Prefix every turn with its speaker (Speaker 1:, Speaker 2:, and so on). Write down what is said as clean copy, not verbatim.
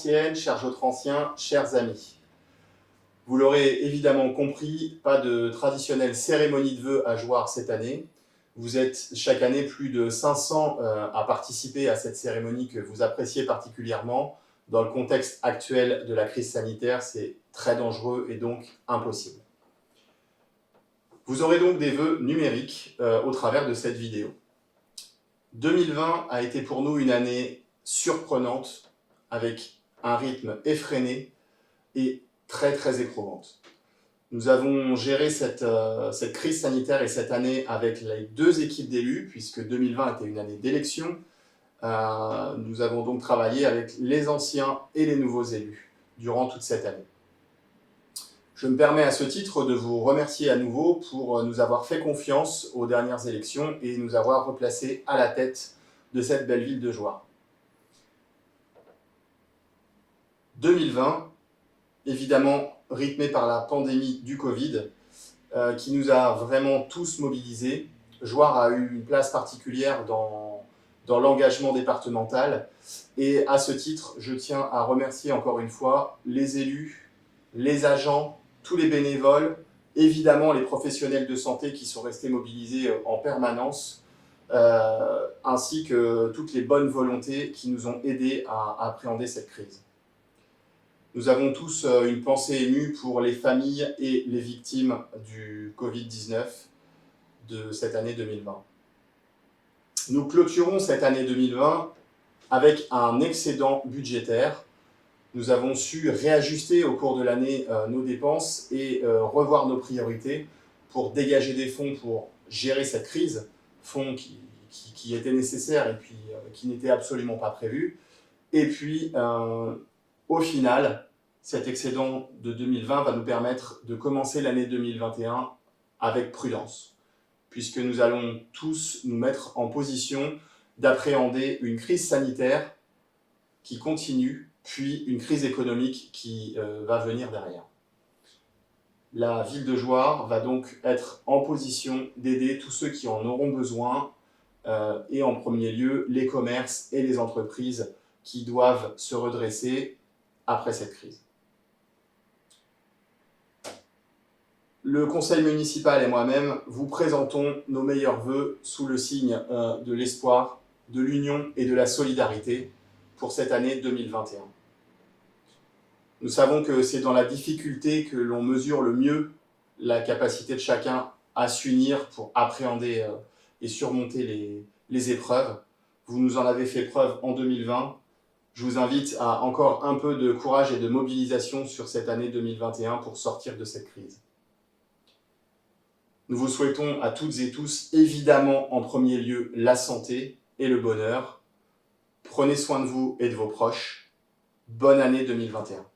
Speaker 1: Jotrantiennes, chers Jotrantiens, chers amis. Vous l'aurez évidemment compris, pas de traditionnelle cérémonie de vœux à Jouarre cette année. Vous êtes chaque année plus de 500 à participer à cette cérémonie que vous appréciez particulièrement. Dans le contexte actuel de la crise sanitaire, c'est très dangereux et donc impossible. Vous aurez donc des vœux numériques au travers de cette vidéo. 2020 a été pour nous une année surprenante, avec un rythme effréné et très éprouvante. Nous avons géré cette crise sanitaire et cette année avec les deux équipes d'élus, puisque 2020 était une année d'élection. Nous avons donc travaillé avec les anciens et les nouveaux élus durant toute cette année. Je me permets à ce titre de vous remercier à nouveau pour nous avoir fait confiance aux dernières élections et nous avoir replacés à la tête de cette belle ville de Jouarre. 2020, évidemment rythmé par la pandémie du Covid, qui nous a vraiment tous mobilisés. Jouarre a eu une place particulière dans l'engagement départemental et à ce titre, je tiens à remercier encore une fois les élus, les agents, tous les bénévoles, évidemment les professionnels de santé qui sont restés mobilisés en permanence, ainsi que toutes les bonnes volontés qui nous ont aidés à appréhender cette crise. Nous avons tous une pensée émue pour les familles et les victimes du Covid-19 de cette année 2020. Nous clôturons cette année 2020 avec un excédent budgétaire. Nous avons su réajuster au cours de l'année nos dépenses et revoir nos priorités pour dégager des fonds pour gérer cette crise, fonds qui étaient nécessaires et puis qui n'étaient absolument pas prévus. Et puis, au final, cet excédent de 2020 va nous permettre de commencer l'année 2021 avec prudence, puisque nous allons tous nous mettre en position d'appréhender une crise sanitaire qui continue, puis une crise économique qui va venir derrière. La ville de Jouarre va donc être en position d'aider tous ceux qui en auront besoin, et en premier lieu les commerces et les entreprises qui doivent se redresser après cette crise. Le conseil municipal et moi-même vous présentons nos meilleurs vœux sous le signe de l'espoir, de l'union et de la solidarité pour cette année 2021. Nous savons que c'est dans la difficulté que l'on mesure le mieux la capacité de chacun à s'unir pour appréhender et surmonter les épreuves. Vous nous en avez fait preuve en 2020. Je vous invite à encore un peu de courage et de mobilisation sur cette année 2021 pour sortir de cette crise. Nous vous souhaitons à toutes et tous, évidemment en premier lieu, la santé et le bonheur. Prenez soin de vous et de vos proches. Bonne année 2021.